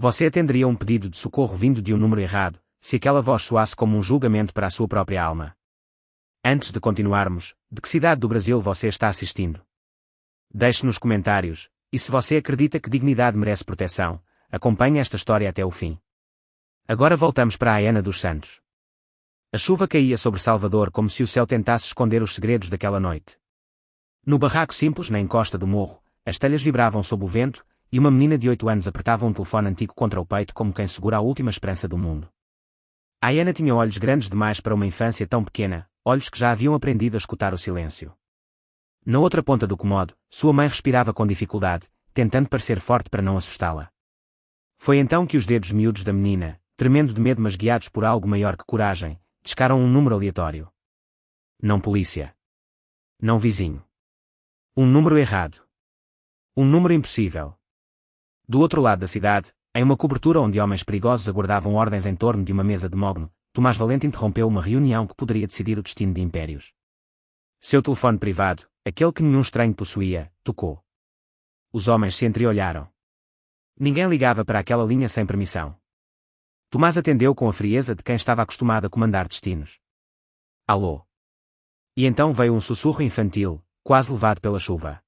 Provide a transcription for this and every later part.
Você atenderia um pedido de socorro vindo de um número errado, se aquela voz soasse como um julgamento para a sua própria alma? Antes de continuarmos, de que cidade do Brasil você está assistindo? Deixe nos comentários, e se você acredita que dignidade merece proteção, acompanhe esta história até o fim. Agora voltamos para a Aiana dos Santos. A chuva caía sobre Salvador como se o céu tentasse esconder os segredos daquela noite. No barraco simples na encosta do morro, as telhas vibravam sob o vento, e uma menina de 8 anos apertava um telefone antigo contra o peito como quem segura a última esperança do mundo. A Aiana tinha olhos grandes demais para uma infância tão pequena, olhos que já haviam aprendido a escutar o silêncio. Na outra ponta do cômodo, sua mãe respirava com dificuldade, tentando parecer forte para não assustá-la. Foi então que os dedos miúdos da menina, tremendo de medo mas guiados por algo maior que coragem, discaram um número aleatório. Não polícia. Não vizinho. Um número errado. Um número impossível. Do outro lado da cidade, em uma cobertura onde homens perigosos aguardavam ordens em torno de uma mesa de mogno, Tomás Valente interrompeu uma reunião que poderia decidir o destino de impérios. Seu telefone privado, aquele que nenhum estranho possuía, tocou. Os homens se entreolharam. Ninguém ligava para aquela linha sem permissão. Tomás atendeu com a frieza de quem estava acostumado a comandar destinos. Alô? E então veio um sussurro infantil, quase levado pela chuva.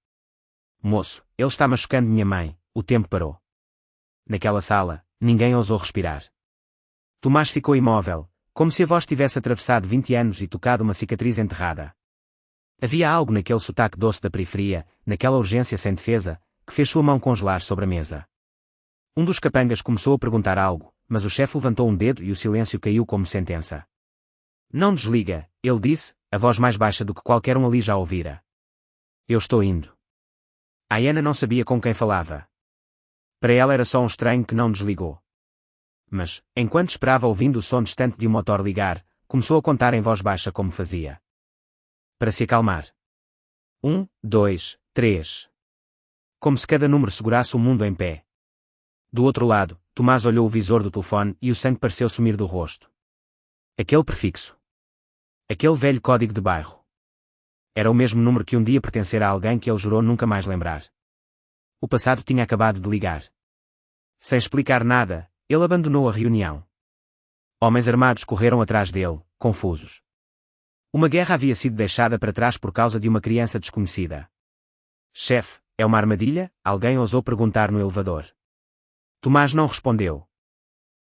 Moço, ele está machucando minha mãe, o tempo parou. Naquela sala, ninguém ousou respirar. Tomás ficou imóvel, como se a voz tivesse atravessado 20 anos e tocado uma cicatriz enterrada. Havia algo naquele sotaque doce da periferia, naquela urgência sem defesa, que fez sua mão congelar sobre a mesa. Um dos capangas começou a perguntar algo, mas o chefe levantou um dedo e o silêncio caiu como sentença. Não desliga, ele disse, a voz mais baixa do que qualquer um ali já ouvira. Eu estou indo. A Aiana não sabia com quem falava. Para ela era só um estranho que não desligou. Mas, enquanto esperava ouvindo o som distante de um motor ligar, começou a contar em voz baixa como fazia. Para se acalmar. 1, 2, 3. Como se cada número segurasse o mundo em pé. Do outro lado, Tomás olhou o visor do telefone e o sangue pareceu sumir do rosto. Aquele prefixo. Aquele velho código de bairro. Era o mesmo número que um dia pertencera a alguém que ele jurou nunca mais lembrar. O passado tinha acabado de ligar. Sem explicar nada, ele abandonou a reunião. Homens armados correram atrás dele, confusos. Uma guerra havia sido deixada para trás por causa de uma criança desconhecida. Chefe, é uma armadilha? Alguém ousou perguntar no elevador. Tomás não respondeu.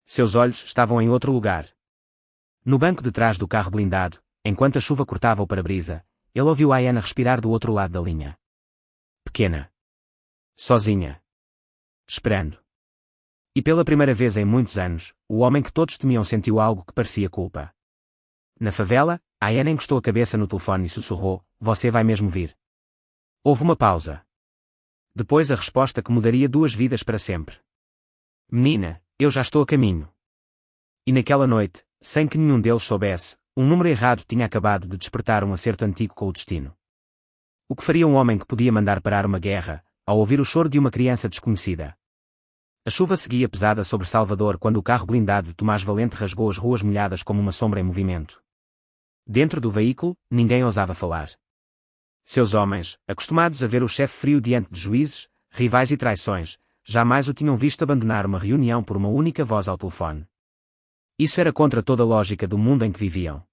Seus olhos estavam em outro lugar. No banco de trás do carro blindado, enquanto a chuva cortava o para-brisa, ele ouviu a Aiana respirar do outro lado da linha. Pequena. Sozinha. Esperando. E pela primeira vez em muitos anos, o homem que todos temiam sentiu algo que parecia culpa. Na favela, a Aiana encostou a cabeça no telefone e sussurrou, você vai mesmo vir? Houve uma pausa. Depois a resposta que mudaria 2 vidas para sempre. Menina, eu já estou a caminho. E naquela noite, sem que nenhum deles soubesse, um número errado tinha acabado de despertar um acerto antigo com o destino. O que faria um homem que podia mandar parar uma guerra, ao ouvir o choro de uma criança desconhecida? A chuva seguia pesada sobre Salvador quando o carro blindado de Tomás Valente rasgou as ruas molhadas como uma sombra em movimento. Dentro do veículo, ninguém ousava falar. Seus homens, acostumados a ver o chefe frio diante de juízes, rivais e traições, jamais o tinham visto abandonar uma reunião por uma única voz ao telefone. Isso era contra toda a lógica do mundo em que viviam.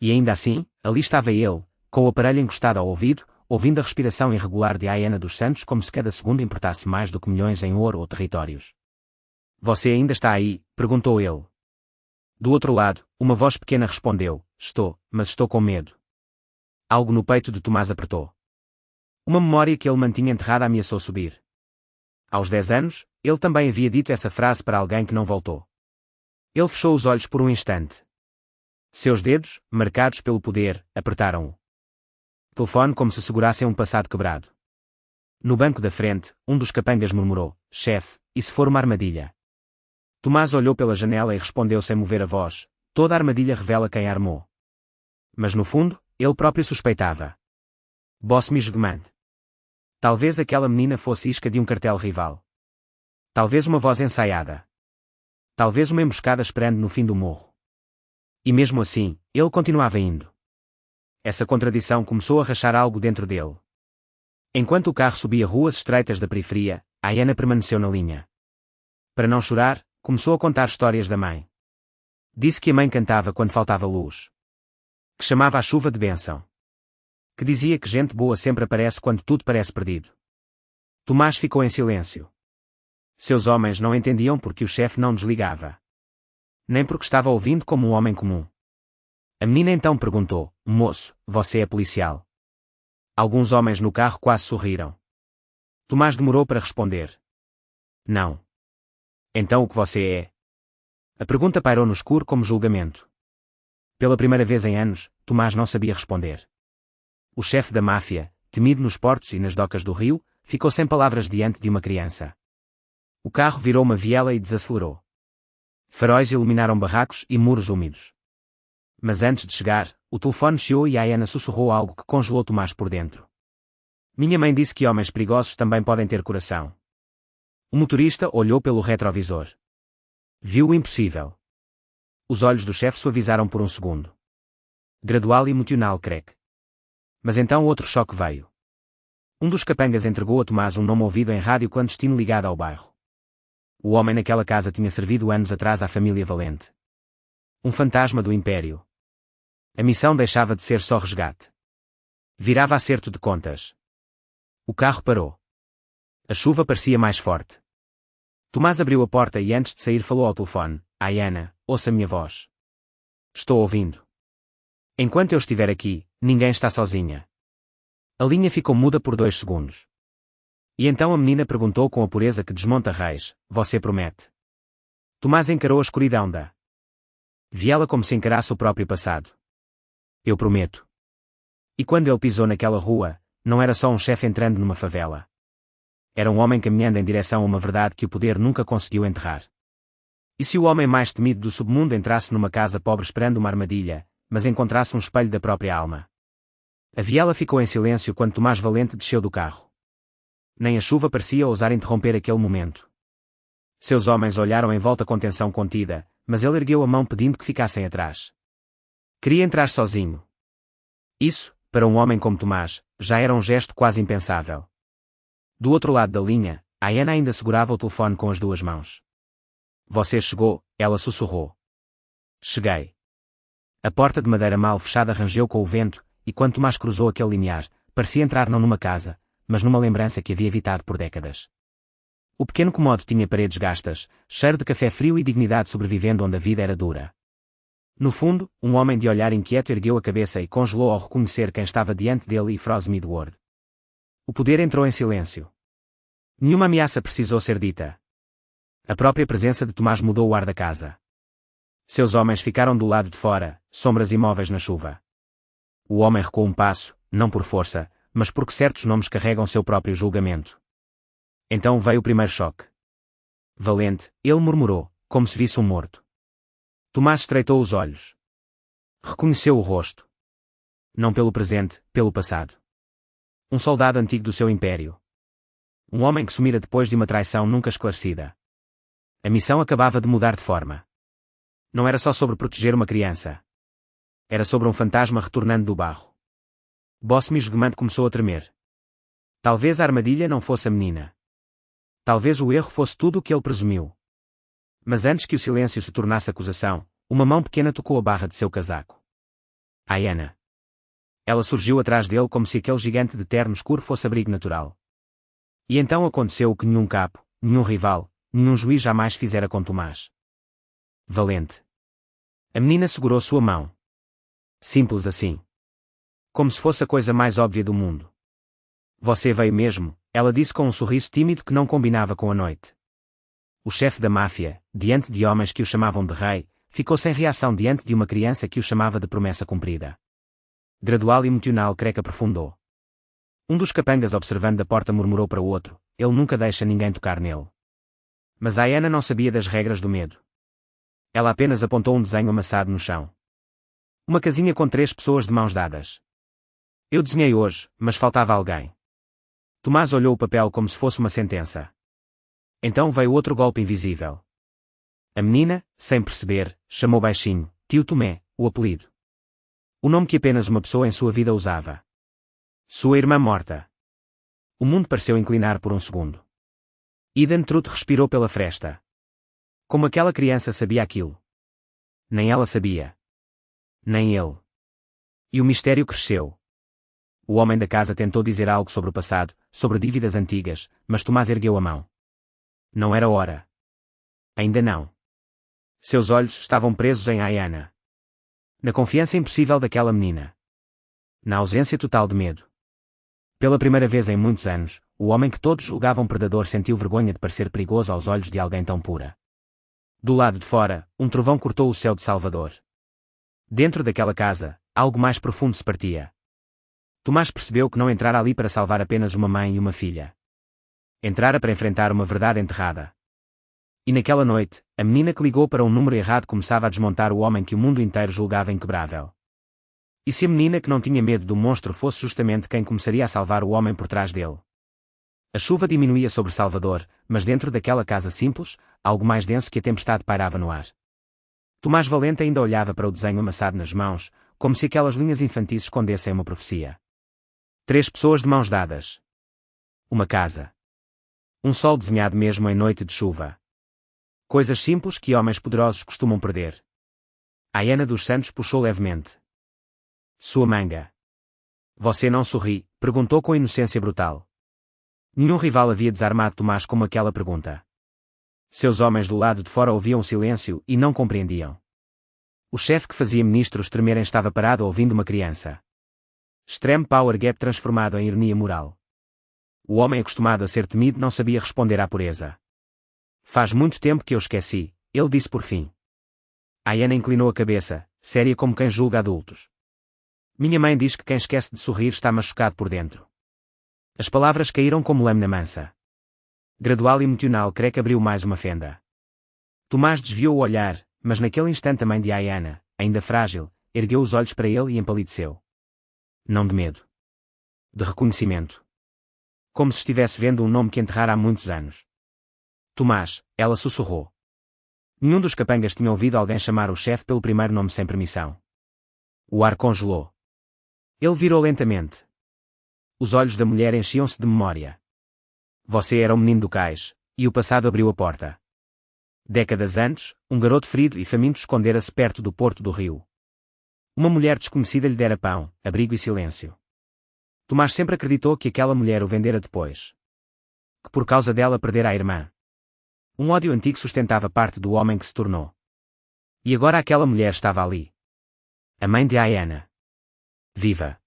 E ainda assim, ali estava ele, com o aparelho encostado ao ouvido, ouvindo a respiração irregular de Aiana dos Santos como se cada segundo importasse mais do que milhões em ouro ou territórios. Você ainda está aí? Perguntou ele. Do outro lado, uma voz pequena respondeu, estou, mas estou com medo. Algo no peito de Tomás apertou. Uma memória que ele mantinha enterrada ameaçou subir. Aos 10 anos, ele também havia dito essa frase para alguém que não voltou. Ele fechou os olhos por um instante. Seus dedos, marcados pelo poder, apertaram-o. Telefone como se segurassem um passado quebrado. No banco da frente, um dos capangas murmurou, chefe, e se for uma armadilha? Tomás olhou pela janela e respondeu sem mover a voz, toda armadilha revela quem a armou. Mas no fundo, ele próprio suspeitava. Boss Mijgemand. Talvez aquela menina fosse isca de um cartel rival. Talvez uma voz ensaiada. Talvez uma emboscada esperando no fim do morro. E mesmo assim, ele continuava indo. Essa contradição começou a rachar algo dentro dele. Enquanto o carro subia ruas estreitas da periferia, a Aiana permaneceu na linha. para não chorar, começou a contar histórias da mãe. Disse que a mãe cantava quando faltava luz. Que chamava a chuva de bênção. Que dizia que gente boa sempre aparece quando tudo parece perdido. Tomás ficou em silêncio. Seus homens não entendiam porque o chefe não desligava. Nem porque estava ouvindo como um homem comum. A menina então perguntou: moço, você é policial? Alguns homens no carro quase sorriram. Tomás demorou para responder. Não. Então o que você é? A pergunta pairou no escuro como julgamento. Pela primeira vez em anos, Tomás não sabia responder. O chefe da máfia, temido nos portos e nas docas do rio, ficou sem palavras diante de uma criança. O carro virou uma viela e desacelerou. Faróis iluminaram barracos e muros úmidos. Mas antes de chegar, o telefone chiou e a Ana sussurrou algo que congelou Tomás por dentro. Minha mãe disse que homens perigosos também podem ter coração. O motorista olhou pelo retrovisor. Viu o impossível. Os olhos do chefe suavizaram por um segundo. Gradual e emocional, creque. Mas então outro choque veio. Um dos capangas entregou a Tomás um nome ouvido em rádio clandestino ligado ao bairro. O homem naquela casa tinha servido anos atrás à família Valente. Um fantasma do Império. A missão deixava de ser só resgate. Virava acerto de contas. O carro parou. A chuva parecia mais forte. Tomás abriu a porta e antes de sair falou ao telefone. Ana, ouça a minha voz. Estou ouvindo. Enquanto eu estiver aqui, ninguém está sozinha. A linha ficou muda por 2 segundos. E então a menina perguntou com a pureza que desmonta reis: você promete? Tomás encarou a escuridão da viela como se encarasse o próprio passado. Eu prometo. E quando ele pisou naquela rua, não era só um chefe entrando numa favela. Era um homem caminhando em direção a uma verdade que o poder nunca conseguiu enterrar. E se o homem mais temido do submundo entrasse numa casa pobre esperando uma armadilha, mas encontrasse um espelho da própria alma? A viela ficou em silêncio quando Tomás Valente desceu do carro. Nem a chuva parecia ousar interromper aquele momento. Seus homens olharam em volta com tensão contida, mas ele ergueu a mão pedindo que ficassem atrás. Queria entrar sozinho. Isso, para um homem como Tomás, já era um gesto quase impensável. Do outro lado da linha, a Ana ainda segurava o telefone com as 2 mãos. Você chegou, ela sussurrou. Cheguei. A porta de madeira mal fechada rangeu com o vento, e quando Tomás cruzou aquele limiar, parecia entrar não numa casa, mas numa lembrança que havia evitado por décadas. O pequeno cômodo tinha paredes gastas, cheiro de café frio e dignidade sobrevivendo onde a vida era dura. No fundo, um homem de olhar inquieto ergueu a cabeça e congelou ao reconhecer quem estava diante dele e Froze Midward. O poder entrou em silêncio. Nenhuma ameaça precisou ser dita. A própria presença de Tomás mudou o ar da casa. Seus homens ficaram do lado de fora, sombras imóveis na chuva. O homem recuou um passo, não por força, mas porque certos nomes carregam seu próprio julgamento. Então veio o primeiro choque. Valente, ele murmurou, como se visse um morto. Tomás estreitou os olhos. Reconheceu o rosto. Não pelo presente, pelo passado. Um soldado antigo do seu império. Um homem que sumira depois de uma traição nunca esclarecida. A missão acabava de mudar de forma. Não era só sobre proteger uma criança. Era sobre um fantasma retornando do barro. Bosme esguemante começou a tremer. Talvez a armadilha não fosse a menina. Talvez o erro fosse tudo o que ele presumiu. Mas antes que o silêncio se tornasse acusação, uma mão pequena tocou a barra de seu casaco. Ana. Ela surgiu atrás dele como se aquele gigante de terno escuro fosse abrigo natural. E então aconteceu o que nenhum capo, nenhum rival, nenhum juiz jamais fizera com Tomás. Valente. A menina segurou sua mão. Simples assim. Como se fosse a coisa mais óbvia do mundo. Você veio mesmo, ela disse com um sorriso tímido que não combinava com a noite. O chefe da máfia, diante de homens que o chamavam de rei, ficou sem reação diante de uma criança que o chamava de promessa cumprida. Gradual e emocional, Creca aprofundou. Um dos capangas observando da porta murmurou para o outro: ele nunca deixa ninguém tocar nele. Mas a Ana não sabia das regras do medo. Ela apenas apontou um desenho amassado no chão. Uma casinha com 3 pessoas de mãos dadas. Eu desenhei hoje, mas faltava alguém. Tomás olhou o papel como se fosse uma sentença. Então veio outro golpe invisível. A menina, sem perceber, chamou baixinho, Tio Tomé, o apelido. O nome que apenas uma pessoa em sua vida usava. Sua irmã morta. O mundo pareceu inclinar por um segundo. Eden Truth respirou pela fresta. Como aquela criança sabia aquilo? Nem ela sabia. Nem ele. E o mistério cresceu. O homem da casa tentou dizer algo sobre o passado, sobre dívidas antigas, mas Tomás ergueu a mão. Não era hora. Ainda não. Seus olhos estavam presos em Ayana. Na confiança impossível daquela menina. Na ausência total de medo. Pela primeira vez em muitos anos, o homem que todos julgavam predador sentiu vergonha de parecer perigoso aos olhos de alguém tão pura. Do lado de fora, um trovão cortou o céu de Salvador. Dentro daquela casa, algo mais profundo se partia. Tomás percebeu que não entrara ali para salvar apenas uma mãe e uma filha. Entrara para enfrentar uma verdade enterrada. E naquela noite, a menina que ligou para um número errado começava a desmontar o homem que o mundo inteiro julgava inquebrável. E se a menina que não tinha medo do monstro fosse justamente quem começaria a salvar o homem por trás dele? A chuva diminuía sobre Salvador, mas dentro daquela casa simples, algo mais denso que a tempestade pairava no ar. Tomás Valente ainda olhava para o desenho amassado nas mãos, como se aquelas linhas infantis escondessem uma profecia. 3 pessoas de mãos dadas. Uma casa. Um sol desenhado mesmo em noite de chuva. Coisas simples que homens poderosos costumam perder. Ayana dos Santos puxou levemente sua manga. Você não sorri? Perguntou com inocência brutal. Nenhum rival havia desarmado Tomás como aquela pergunta. Seus homens do lado de fora ouviam o silêncio e não compreendiam. O chefe que fazia ministros tremerem estava parado ouvindo uma criança. Extreme Power Gap transformado em ironia moral. O homem acostumado a ser temido não sabia responder à pureza. Faz muito tempo que eu esqueci, ele disse por fim. Ayana inclinou a cabeça, séria como quem julga adultos. Minha mãe diz que quem esquece de sorrir está machucado por dentro. As palavras caíram como lâmina mansa. Gradual e emocional creio que abriu mais uma fenda. Tomás desviou o olhar, mas naquele instante a mãe de Ayana, ainda frágil, ergueu os olhos para ele e empalideceu. Não de medo. De reconhecimento. Como se estivesse vendo um nome que enterrara há muitos anos. Tomás, ela sussurrou. Nenhum dos capangas tinha ouvido alguém chamar o chefe pelo primeiro nome sem permissão. O ar congelou. Ele virou lentamente. Os olhos da mulher enchiam-se de memória. Você era o menino do cais, e o passado abriu a porta. Décadas antes, um garoto ferido e faminto escondera-se perto do porto do rio. Uma mulher desconhecida lhe dera pão, abrigo e silêncio. Tomás sempre acreditou que aquela mulher o vendera depois. Que por causa dela perdera a irmã. Um ódio antigo sustentava parte do homem que se tornou. E agora aquela mulher estava ali. A mãe de Ayana. Viva.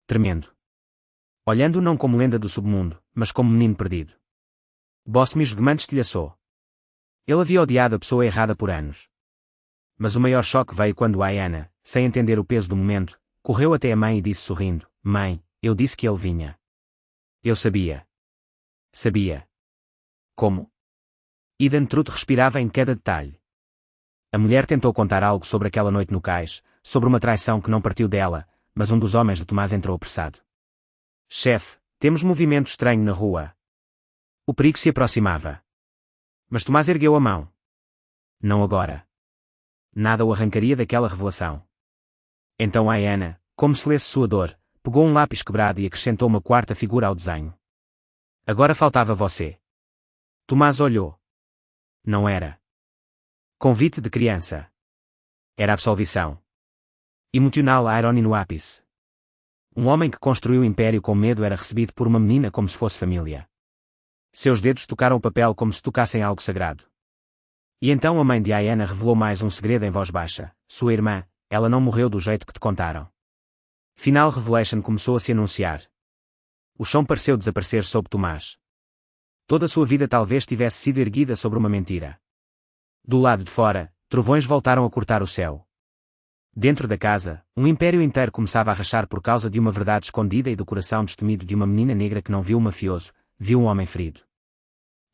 Tremendo. Olhando-o não como lenda do submundo, mas como menino perdido. Bosmes de estilhaçou. Ele havia odiado a pessoa errada por anos. Mas o maior choque veio quando Ayana, sem entender o peso do momento, correu até a mãe e disse sorrindo, Mãe, eu disse que ele vinha. Eu sabia. Sabia. Como? Eden Truth respirava em cada detalhe. A mulher tentou contar algo sobre aquela noite no cais, sobre uma traição que não partiu dela, mas um dos homens de Tomás entrou apressado. Chefe, temos movimento estranho na rua. O perigo se aproximava. Mas Tomás ergueu a mão. Não agora. Nada o arrancaria daquela revelação. Então Ayana, como se lesse sua dor, pegou um lápis quebrado e acrescentou uma quarta figura ao desenho. Agora faltava você. Tomás olhou. Não era convite de criança. Era absolvição. Emocional irony no ápice. Um homem que construiu o império com medo era recebido por uma menina como se fosse família. Seus dedos tocaram o papel como se tocassem algo sagrado. E então a mãe de Ayana revelou mais um segredo em voz baixa. Sua irmã, ela não morreu do jeito que te contaram. Final Revelation começou a se anunciar. O chão pareceu desaparecer sob Tomás. Toda a sua vida talvez tivesse sido erguida sobre uma mentira. Do lado de fora, trovões voltaram a cortar o céu. Dentro da casa, um império inteiro começava a rachar por causa de uma verdade escondida e do coração destemido de uma menina negra que não viu um mafioso, viu um homem ferido.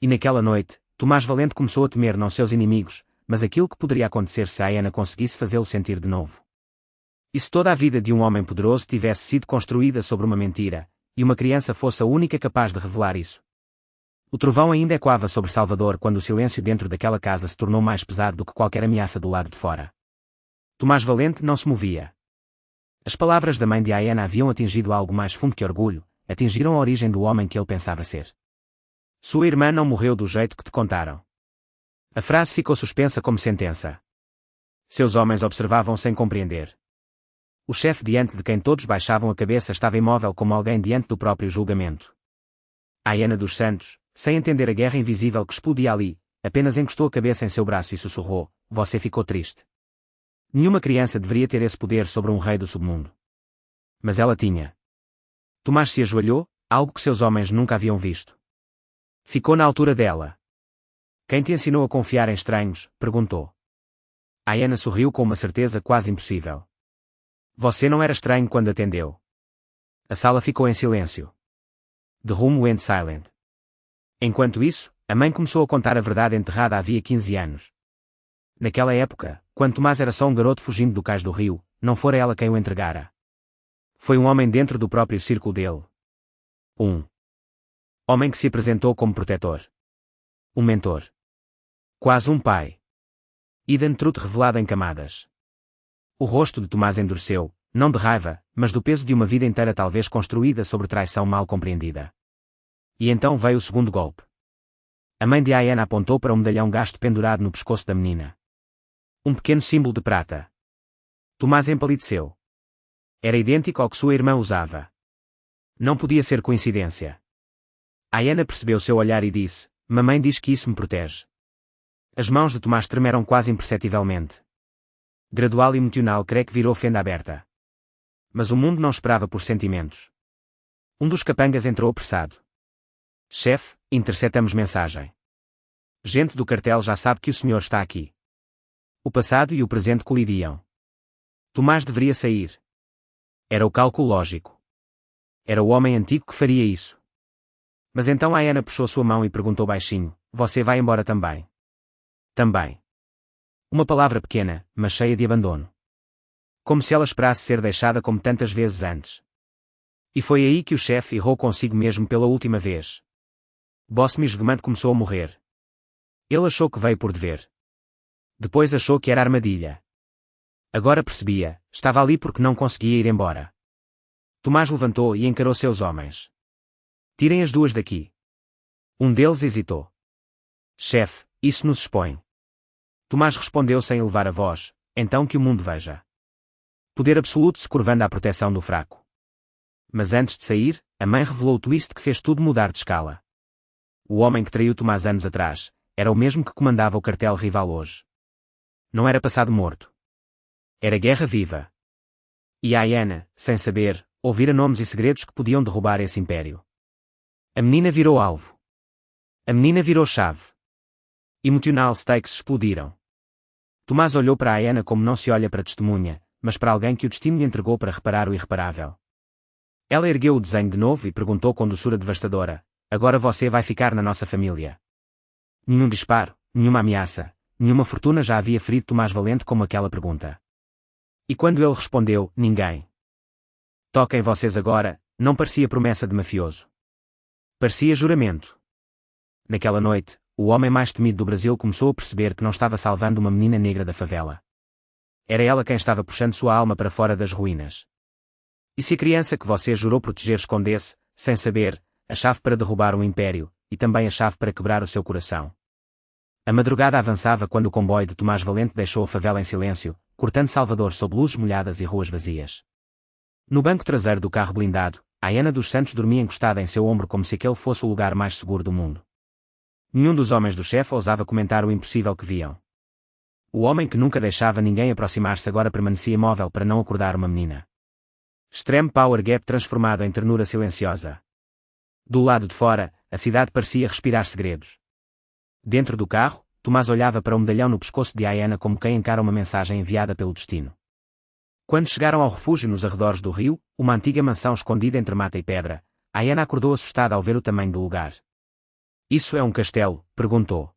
E naquela noite, Tomás Valente começou a temer não seus inimigos, mas aquilo que poderia acontecer se Ayana conseguisse fazê-lo sentir de novo. E se toda a vida de um homem poderoso tivesse sido construída sobre uma mentira, e uma criança fosse a única capaz de revelar isso? O trovão ainda ecoava sobre Salvador quando o silêncio dentro daquela casa se tornou mais pesado do que qualquer ameaça do lado de fora. Tomás Valente não se movia. As palavras da mãe de Ayana haviam atingido algo mais fundo que orgulho, atingiram a origem do homem que ele pensava ser. Sua irmã não morreu do jeito que te contaram. A frase ficou suspensa como sentença. Seus homens observavam sem compreender. O chefe diante de quem todos baixavam a cabeça estava imóvel como alguém diante do próprio julgamento. Aiana dos Santos, sem entender a guerra invisível que explodia ali, apenas encostou a cabeça em seu braço e sussurrou: "Você ficou triste." Nenhuma criança deveria ter esse poder sobre um rei do submundo. Mas ela tinha. Tomás se ajoelhou, algo que seus homens nunca haviam visto. Ficou na altura dela. "Quem te ensinou a confiar em estranhos?" perguntou. Aiana sorriu com uma certeza quase impossível. "Você não era estranho quando atendeu." A sala ficou em silêncio. The room went silent. Enquanto isso, a mãe começou a contar a verdade enterrada havia 15 anos. Naquela época, quando Tomás era só um garoto fugindo do cais do rio, não fora ela quem o entregara. Foi um homem dentro do próprio círculo dele. Um homem que se apresentou como protetor. Um mentor. Quase um pai. Eden Truth revelado em camadas. O rosto de Tomás endureceu, não de raiva, mas do peso de uma vida inteira talvez construída sobre traição mal compreendida. E então veio o segundo golpe. A mãe de Aiana apontou para um medalhão gasto pendurado no pescoço da menina. Um pequeno símbolo de prata. Tomás empalideceu. Era idêntico ao que sua irmã usava. Não podia ser coincidência. Aiana percebeu seu olhar e disse: "Mamãe diz que isso me protege." As mãos de Tomás tremeram quase imperceptivelmente. Gradual e emocional, creio que virou fenda aberta. Mas o mundo não esperava por sentimentos. Um dos capangas entrou apressado. "Chefe, interceptamos mensagem. Gente do cartel já sabe que o senhor está aqui." O passado e o presente colidiam. Tomás deveria sair. Era o cálculo lógico. Era o homem antigo que faria isso. Mas então Aiana puxou sua mão e perguntou baixinho: "Você vai embora também?" "Também." Uma palavra pequena, mas cheia de abandono. Como se ela esperasse ser deixada como tantas vezes antes. E foi aí que o chefe errou consigo mesmo pela última vez. Bosme Esguemante começou a morrer. Ele achou que veio por dever. Depois achou que era armadilha. Agora percebia, estava ali porque não conseguia ir embora. Tomás levantou e encarou seus homens. "Tirem as duas daqui." Um deles hesitou. "Chefe, isso nos expõe." Tomás respondeu sem elevar a voz: "Então que o mundo veja." Poder absoluto se curvando à proteção do fraco. Mas antes de sair, a mãe revelou o twist que fez tudo mudar de escala. O homem que traiu Tomás anos atrás, era o mesmo que comandava o cartel rival hoje. Não era passado morto. Era guerra viva. E Aiana, sem saber, ouvira nomes e segredos que podiam derrubar esse império. A menina virou alvo. A menina virou chave. Emotional stakes explodiram. Tomás olhou para Aiana como não se olha para testemunha, mas para alguém que o destino lhe entregou para reparar o irreparável. Ela ergueu o desenho de novo e perguntou com doçura devastadora: "Agora você vai ficar na nossa família?" Nenhum disparo, nenhuma ameaça, nenhuma fortuna já havia ferido Tomás valente como aquela pergunta. E quando ele respondeu: "Ninguém." "Toquem vocês agora", não parecia promessa de mafioso. Parecia juramento. Naquela noite, o homem mais temido do Brasil começou a perceber que não estava salvando uma menina negra da favela. Era ela quem estava puxando sua alma para fora das ruínas. E se a criança que você jurou proteger escondesse, sem saber, a chave para derrubar um império, e também a chave para quebrar o seu coração? A madrugada avançava quando o comboio de Tomás Valente deixou a favela em silêncio, cortando Salvador sob luzes molhadas e ruas vazias. No banco traseiro do carro blindado, Aiana dos Santos dormia encostada em seu ombro como se aquele fosse o lugar mais seguro do mundo. Nenhum dos homens do chefe ousava comentar o impossível que viam. O homem que nunca deixava ninguém aproximar-se agora permanecia imóvel para não acordar uma menina. Extreme Power Gap transformado em ternura silenciosa. Do lado de fora, a cidade parecia respirar segredos. Dentro do carro, Tomás olhava para o medalhão no pescoço de Aiana como quem encara uma mensagem enviada pelo destino. Quando chegaram ao refúgio nos arredores do rio, uma antiga mansão escondida entre mata e pedra, Aiana acordou assustada ao ver o tamanho do lugar. "Isso é um castelo?" perguntou.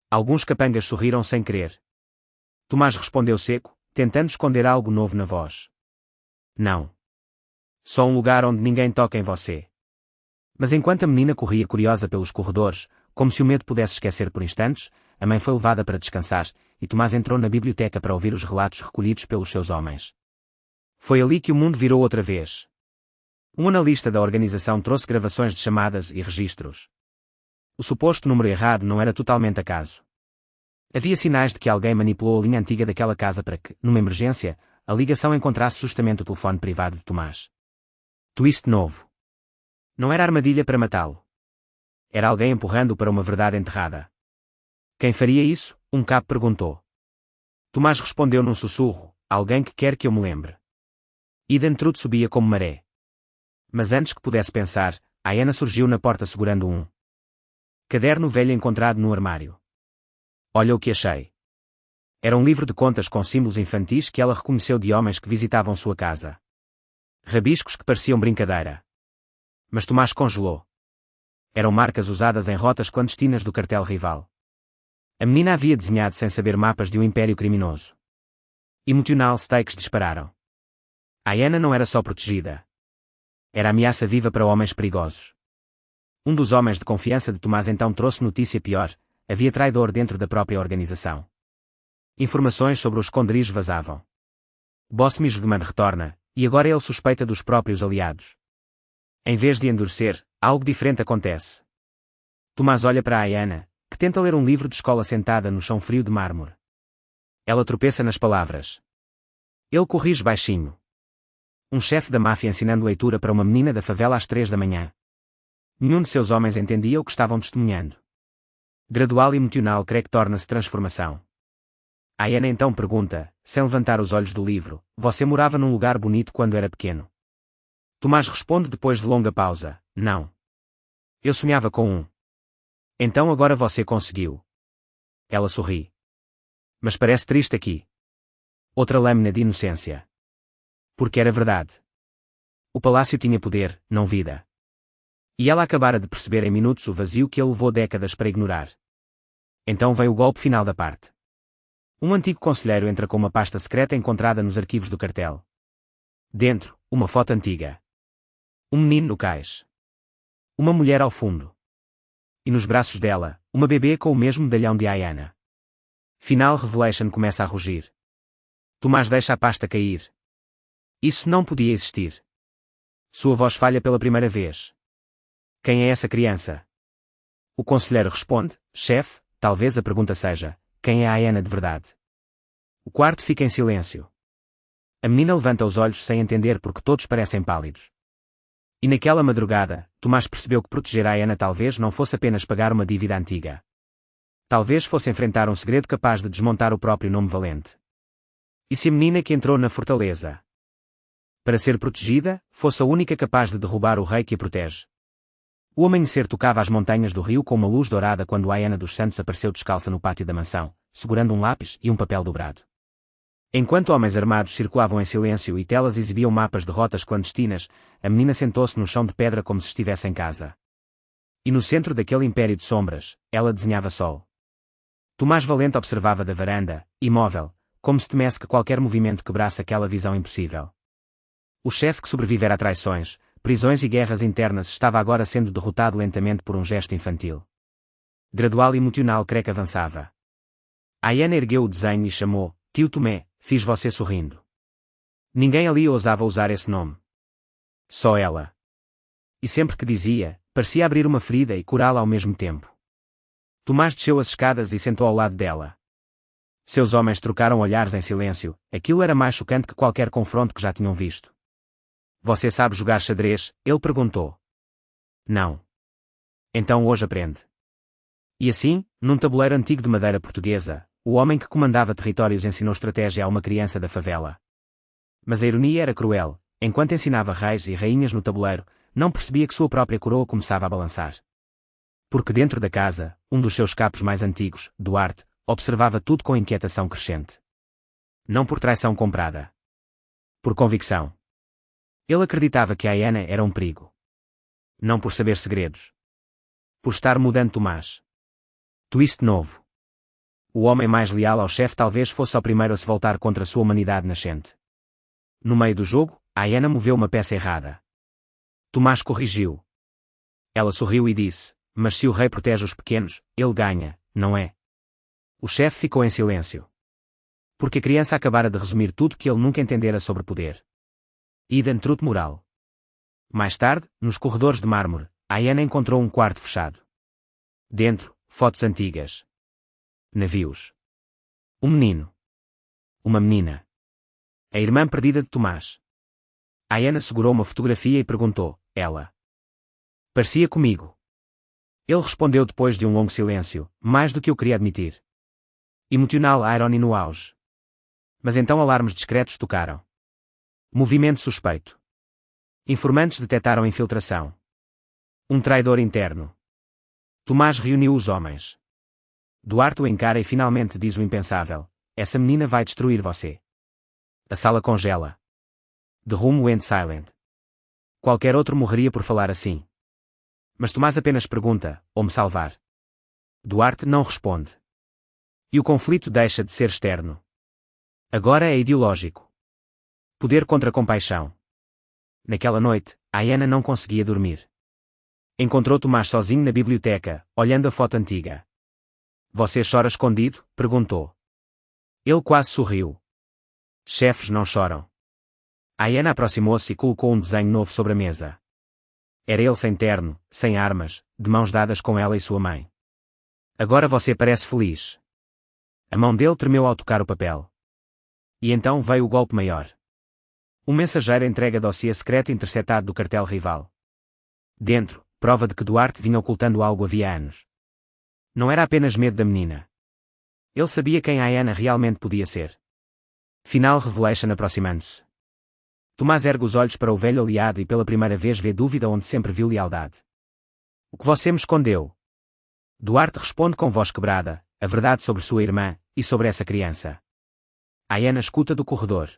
Alguns capangas sorriram sem querer. Tomás respondeu seco, tentando esconder algo novo na voz. "Não. Só um lugar onde ninguém toca em você." Mas enquanto a menina corria curiosa pelos corredores, como se o medo pudesse esquecer por instantes, a mãe foi levada para descansar, e Tomás entrou na biblioteca para ouvir os relatos recolhidos pelos seus homens. Foi ali que o mundo virou outra vez. Um analista da organização trouxe gravações de chamadas e registros. O suposto número errado não era totalmente acaso. Havia sinais de que alguém manipulou a linha antiga daquela casa para que, numa emergência, a ligação encontrasse justamente o telefone privado de Tomás. Twist novo. Não era armadilha para matá-lo. Era alguém empurrando-o para uma verdade enterrada. Quem faria isso? Um cabo perguntou. Tomás respondeu num sussurro, alguém que quer que eu me lembre. Edentrud subia como maré. Mas antes que pudesse pensar, Aena surgiu na porta segurando um caderno velho encontrado no armário. Olha o que achei. Era um livro de contas com símbolos infantis que ela reconheceu de homens que visitavam sua casa. Rabiscos que pareciam brincadeira. Mas Tomás congelou. Eram marcas usadas em rotas clandestinas do cartel rival. A menina havia desenhado sem saber mapas de um império criminoso. Emotional stakes dispararam. Aena não era só protegida. Era ameaça viva para homens perigosos. Um dos homens de confiança de Tomás então trouxe notícia pior, havia traidor dentro da própria organização. Informações sobre o esconderijo vazavam. Boss Misgman retorna, e agora ele suspeita dos próprios aliados. Em vez de endurecer, algo diferente acontece. Tomás olha para Aena, que tenta ler um livro de escola sentada no chão frio de mármore. Ela tropeça nas palavras. Ele corrige baixinho. Um chefe da máfia ensinando leitura para uma menina da favela às 3 da manhã. Nenhum de seus homens entendia o que estavam testemunhando. Gradual e emocional crê que torna-se transformação. Aena então pergunta, sem levantar os olhos do livro, você morava num lugar bonito quando era pequeno? Tomás responde depois de longa pausa, não. Eu sonhava com um. Então agora você conseguiu. Ela sorri. Mas parece triste aqui. Outra lâmina de inocência. Porque era verdade. O palácio tinha poder, não vida. E ela acabara de perceber em minutos o vazio que ele levou décadas para ignorar. Então veio o golpe final da parte. Um antigo conselheiro entra com uma pasta secreta encontrada nos arquivos do cartel. Dentro, uma foto antiga. Um menino no cais. Uma mulher ao fundo. E nos braços dela, uma bebê com o mesmo medalhão de Aena. Final Revelation começa a rugir. Tomás deixa a pasta cair. Isso não podia existir. Sua voz falha pela primeira vez. Quem é essa criança? O conselheiro responde, chefe, talvez a pergunta seja, quem é a Aena de verdade? O quarto fica em silêncio. A menina levanta os olhos sem entender porque todos parecem pálidos. E naquela madrugada, Tomás percebeu que proteger a Aena talvez não fosse apenas pagar uma dívida antiga. Talvez fosse enfrentar um segredo capaz de desmontar o próprio nome valente. E se a menina que entrou na fortaleza, para ser protegida, fosse a única capaz de derrubar o rei que a protege? O amanhecer tocava as montanhas do rio com uma luz dourada quando Aena dos Santos apareceu descalça no pátio da mansão, segurando um lápis e um papel dobrado. Enquanto homens armados circulavam em silêncio e telas exibiam mapas de rotas clandestinas, a menina sentou-se no chão de pedra como se estivesse em casa. E no centro daquele império de sombras, ela desenhava sol. Tomás Valente observava da varanda, imóvel, como se temesse que qualquer movimento quebrasse aquela visão impossível. O chefe que sobrevivera a traições, prisões e guerras internas estava agora sendo derrotado lentamente por um gesto infantil. Gradual e emocional crê que avançava. Aena ergueu o desenho e chamou, tio Tomé, fiz você sorrindo. Ninguém ali ousava usar esse nome. Só ela. E sempre que dizia, parecia abrir uma ferida e curá-la ao mesmo tempo. Tomás desceu as escadas e sentou ao lado dela. Seus homens trocaram olhares em silêncio, aquilo era mais chocante que qualquer confronto que já tinham visto. Você sabe jogar xadrez? Ele perguntou. Não. Então hoje aprende. E assim, num tabuleiro antigo de madeira portuguesa, o homem que comandava territórios ensinou estratégia a uma criança da favela. Mas a ironia era cruel, enquanto ensinava reis e rainhas no tabuleiro, não percebia que sua própria coroa começava a balançar. Porque dentro da casa, um dos seus capos mais antigos, Duarte, observava tudo com inquietação crescente. Não por traição comprada. Por convicção. Ele acreditava que a Aena era um perigo. Não por saber segredos. Por estar mudando Tomás. Twist novo. O homem mais leal ao chefe talvez fosse o primeiro a se voltar contra sua humanidade nascente. No meio do jogo, a Aena moveu uma peça errada. Tomás corrigiu. Ela sorriu e disse, mas se o rei protege os pequenos, ele ganha, não é? O chefe ficou em silêncio. Porque a criança acabara de resumir tudo que ele nunca entendera sobre poder. Edentrud moral. Mais tarde, nos corredores de mármore, Aena encontrou um quarto fechado. Dentro, fotos antigas. Navios. Um menino. Uma menina. A irmã perdida de Tomás. Ayana segurou uma fotografia e perguntou, ela. Parecia comigo. Ele respondeu depois de um longo silêncio, mais do que eu queria admitir. Emocional irony no auge. Mas então alarmes discretos tocaram. Movimento suspeito. Informantes detectaram infiltração. Um traidor interno. Tomás reuniu os homens. Duarte o encara e finalmente diz o impensável. Essa menina vai destruir você. A sala congela. The room went silent. Qualquer outro morreria por falar assim. Mas Tomás apenas pergunta, ou me salvar? Duarte não responde. E o conflito deixa de ser externo. Agora é ideológico. Poder contra compaixão. Naquela noite, Ayana não conseguia dormir. Encontrou Tomás sozinho na biblioteca, olhando a foto antiga. Você chora escondido? Perguntou. Ele quase sorriu. Chefes não choram. Ayana aproximou-se e colocou um desenho novo sobre a mesa. Era ele sem terno, sem armas, de mãos dadas com ela e sua mãe. Agora você parece feliz. A mão dele tremeu ao tocar o papel. E então veio o golpe maior. Um mensageiro entrega dossiê secreto interceptado do cartel rival. Dentro, prova de que Duarte vinha ocultando algo havia anos. Não era apenas medo da menina. Ele sabia quem Ayana realmente podia ser. Final revelation aproximando-se. Tomás ergue os olhos para o velho aliado e pela primeira vez vê dúvida onde sempre viu lealdade. O que você me escondeu? Duarte responde com voz quebrada, a verdade sobre sua irmã, e sobre essa criança. Ayana escuta do corredor.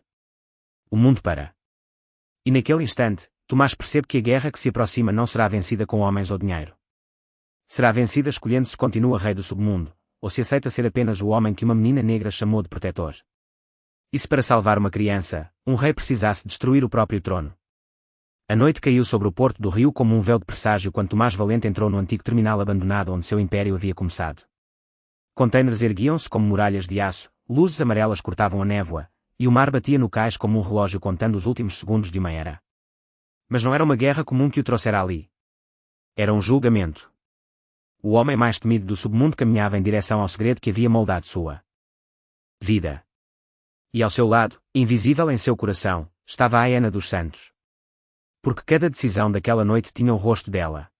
O mundo para. E naquele instante, Tomás percebe que a guerra que se aproxima não será vencida com homens ou dinheiro. Será vencida escolhendo se continua rei do submundo, ou se aceita ser apenas o homem que uma menina negra chamou de protetor. E se para salvar uma criança, um rei precisasse destruir o próprio trono? A noite caiu sobre o porto do rio como um véu de presságio quando Tomás Valente entrou no antigo terminal abandonado onde seu império havia começado. Containers erguiam-se como muralhas de aço, luzes amarelas cortavam a névoa, e o mar batia no cais como um relógio contando os últimos segundos de uma era. Mas não era uma guerra comum que o trouxera ali. Era um julgamento. O homem mais temido do submundo caminhava em direção ao segredo que havia moldado sua vida. E ao seu lado, invisível em seu coração, estava a Ayana dos Santos. Porque cada decisão daquela noite tinha o rosto dela.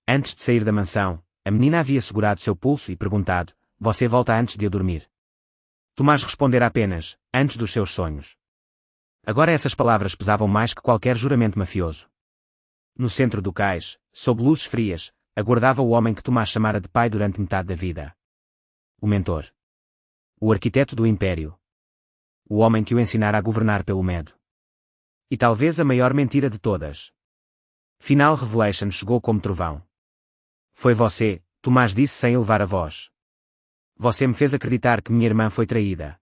Antes de sair da mansão, a menina havia segurado seu pulso e perguntado, você volta antes de eu dormir? Tomás respondera apenas, antes dos seus sonhos. Agora essas palavras pesavam mais que qualquer juramento mafioso. No centro do cais, sob luzes frias, aguardava o homem que Tomás chamara de pai durante metade da vida. O mentor. O arquiteto do império. O homem que o ensinara a governar pelo medo. E talvez a maior mentira de todas. Final revelation chegou como trovão. Foi você, Tomás disse sem elevar a voz. Você me fez acreditar que minha irmã foi traída.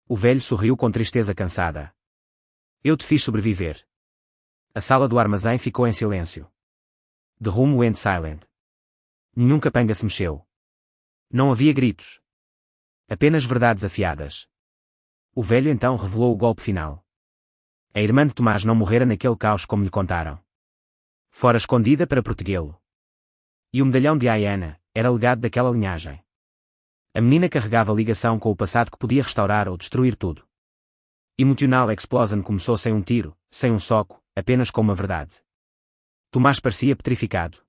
O velho sorriu com tristeza cansada. Eu te fiz sobreviver. A sala do armazém ficou em silêncio. The room went silent. Nenhum capanga se mexeu. Não havia gritos. Apenas verdades afiadas. O velho então revelou o golpe final. A irmã de Tomás não morrera naquele caos como lhe contaram. Fora escondida para protegê-lo. E o medalhão de Ayana era legado daquela linhagem. A menina carregava ligação com o passado que podia restaurar ou destruir tudo. Emotional Explosion começou sem um tiro, sem um soco, apenas com uma verdade. Tomás parecia petrificado.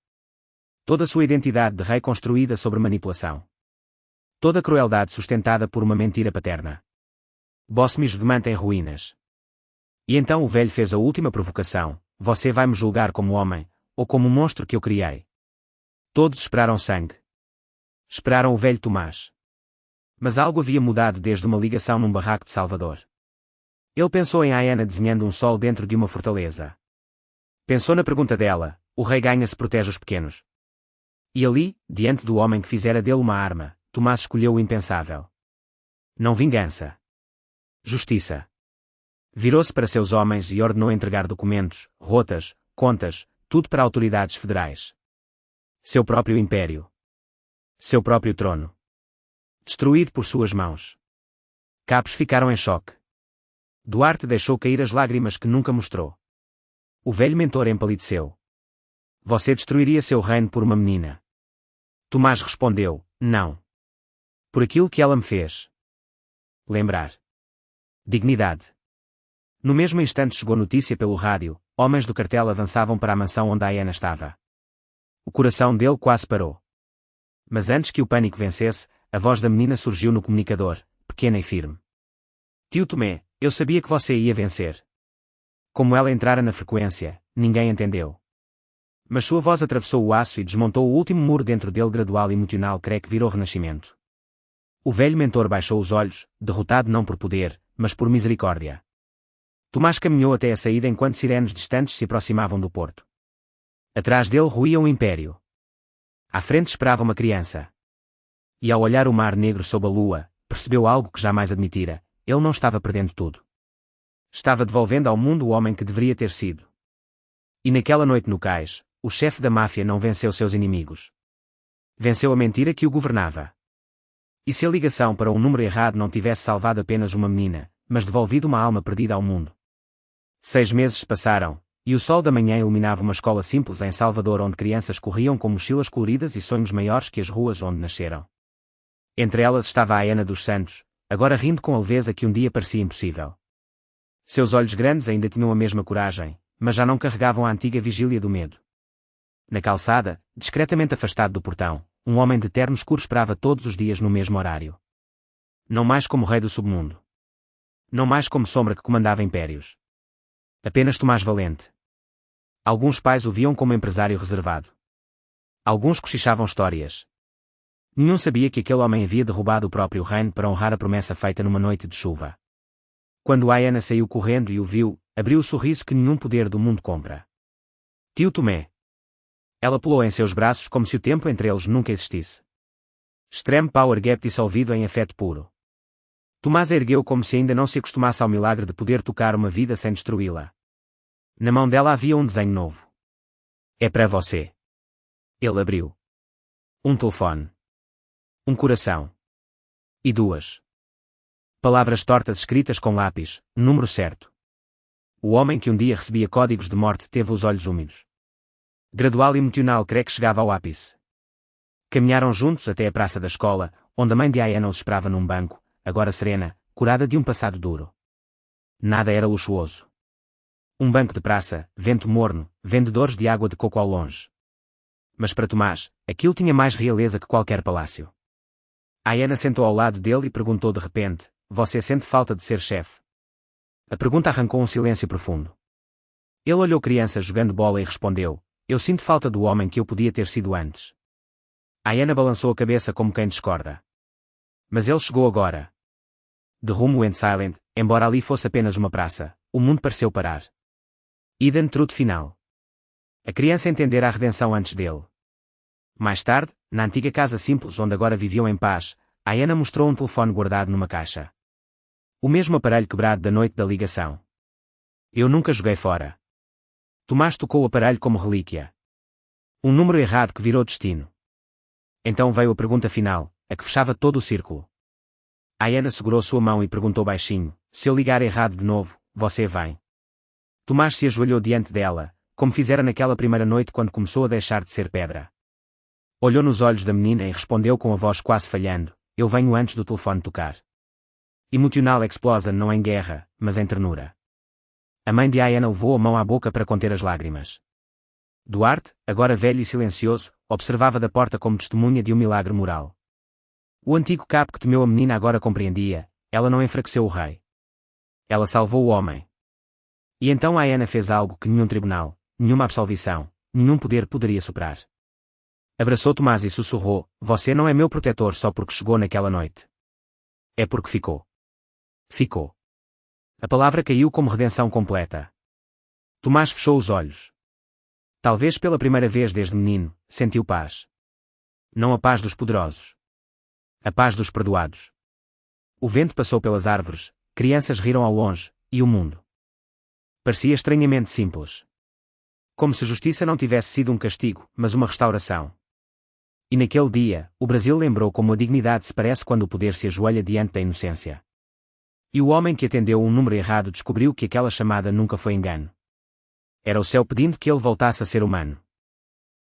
Toda a sua identidade de rei construída sobre manipulação. Toda a crueldade sustentada por uma mentira paterna. Bosme esvumante em ruínas. E então o velho fez a última provocação, você vai me julgar como homem, ou como um monstro que eu criei. Todos esperaram sangue. Esperaram o velho Tomás. Mas algo havia mudado desde uma ligação num barraco de Salvador. Ele pensou em Ayana desenhando um sol dentro de uma fortaleza. Pensou na pergunta dela, o rei ganha se protege os pequenos. E ali, diante do homem que fizera dele uma arma, Tomás escolheu o impensável. Não vingança. Justiça. Virou-se para seus homens e ordenou entregar documentos, rotas, contas, tudo para autoridades federais. Seu próprio império. Seu próprio trono. Destruído por suas mãos. Capos ficaram em choque. Duarte deixou cair as lágrimas que nunca mostrou. O velho mentor empalideceu. Você destruiria seu reino por uma menina? Tomás respondeu, não. Por aquilo que ela me fez. Lembrar. Dignidade. No mesmo instante chegou notícia pelo rádio, homens do cartel avançavam para a mansão onde Diana estava. O coração dele quase parou. Mas antes que o pânico vencesse, a voz da menina surgiu no comunicador, pequena e firme. Tio Tomé, eu sabia que você ia vencer. Como ela entrara na frequência, ninguém entendeu. Mas sua voz atravessou o aço e desmontou o último muro dentro dele gradual e emocional que virou renascimento. O velho mentor baixou os olhos, derrotado não por poder, mas por misericórdia. Tomás caminhou até a saída enquanto sirenes distantes se aproximavam do porto. Atrás dele ruía um império. À frente esperava uma criança. E ao olhar o mar negro sob a lua, percebeu algo que jamais admitira: ele não estava perdendo tudo. Estava devolvendo ao mundo o homem que deveria ter sido. E naquela noite no cais, o chefe da máfia não venceu seus inimigos. Venceu a mentira que o governava. E se a ligação para um número errado não tivesse salvado apenas uma menina, mas devolvido uma alma perdida ao mundo? 6 meses se passaram, e o sol da manhã iluminava uma escola simples em Salvador onde crianças corriam com mochilas coloridas e sonhos maiores que as ruas onde nasceram. Entre elas estava a Diana dos Santos, agora rindo com a leveza que um dia parecia impossível. Seus olhos grandes ainda tinham a mesma coragem, mas já não carregavam a antiga vigília do medo. Na calçada, discretamente afastado do portão, um homem de terno escuro esperava todos os dias no mesmo horário. Não mais como rei do submundo. Não mais como sombra que comandava impérios. Apenas Tomás Valente. Alguns pais o viam como empresário reservado. Alguns cochichavam histórias. Nenhum sabia que aquele homem havia derrubado o próprio reino para honrar a promessa feita numa noite de chuva. Quando Diana saiu correndo e o viu, abriu o sorriso que nenhum poder do mundo compra. Tio Tomé. Ela pulou em seus braços como se o tempo entre eles nunca existisse. Extreme Power Gap dissolvido em afeto puro. Tomás ergueu como se ainda não se acostumasse ao milagre de poder tocar uma vida sem destruí-la. Na mão dela havia um desenho novo. É para você. Ele abriu. Um telefone. Um coração. E 2 palavras tortas escritas com lápis, número certo. O homem que um dia recebia códigos de morte teve os olhos úmidos. Gradual e emocional que chegava ao ápice. Caminharam juntos até a praça da escola, onde a mãe de Diana os esperava num banco, agora serena, curada de um passado duro. Nada era luxuoso. Um banco de praça, vento morno, vendedores de água de coco ao longe. Mas para Tomás, aquilo tinha mais realeza que qualquer palácio. Diana sentou ao lado dele e perguntou de repente: você sente falta de ser chefe? A pergunta arrancou um silêncio profundo. Ele olhou criança jogando bola e respondeu: eu sinto falta do homem que eu podia ter sido antes. Diana balançou a cabeça como quem discorda. Mas ele chegou agora. De rumo went silent, embora ali fosse apenas uma praça, o mundo pareceu parar. Eden truth final. A criança entendera a redenção antes dele. Mais tarde, na antiga casa simples onde agora viviam em paz, Diana mostrou um telefone guardado numa caixa. O mesmo aparelho quebrado da noite da ligação. Eu nunca joguei fora. Tomás tocou o aparelho como relíquia. Um número errado que virou destino. Então veio a pergunta final, a que fechava todo o círculo. Diana segurou sua mão e perguntou baixinho: se eu ligar errado de novo, você vem? Tomás se ajoelhou diante dela, como fizera naquela primeira noite quando começou a deixar de ser pedra. Olhou nos olhos da menina e respondeu com a voz quase falhando: eu venho antes do telefone tocar. Emotional explosion não em guerra, mas em ternura. A mãe de Diana levou a mão à boca para conter as lágrimas. Duarte, agora velho e silencioso, observava da porta como testemunha de um milagre moral. O antigo capo que temeu a menina agora compreendia: ela não enfraqueceu o rei. Ela salvou o homem. E então Diana fez algo que nenhum tribunal, nenhuma absolvição, nenhum poder poderia superar. Abraçou Tomás e sussurrou: você não é meu protetor só porque chegou naquela noite. É porque ficou. Ficou. A palavra caiu como redenção completa. Tomás fechou os olhos. Talvez pela primeira vez desde menino, sentiu paz. Não a paz dos poderosos. A paz dos perdoados. O vento passou pelas árvores, crianças riram ao longe, e o mundo parecia estranhamente simples. Como se justiça não tivesse sido um castigo, mas uma restauração. E naquele dia, o Brasil lembrou como a dignidade se parece quando o poder se ajoelha diante da inocência. E o homem que atendeu um número errado descobriu que aquela chamada nunca foi engano. Era o céu pedindo que ele voltasse a ser humano.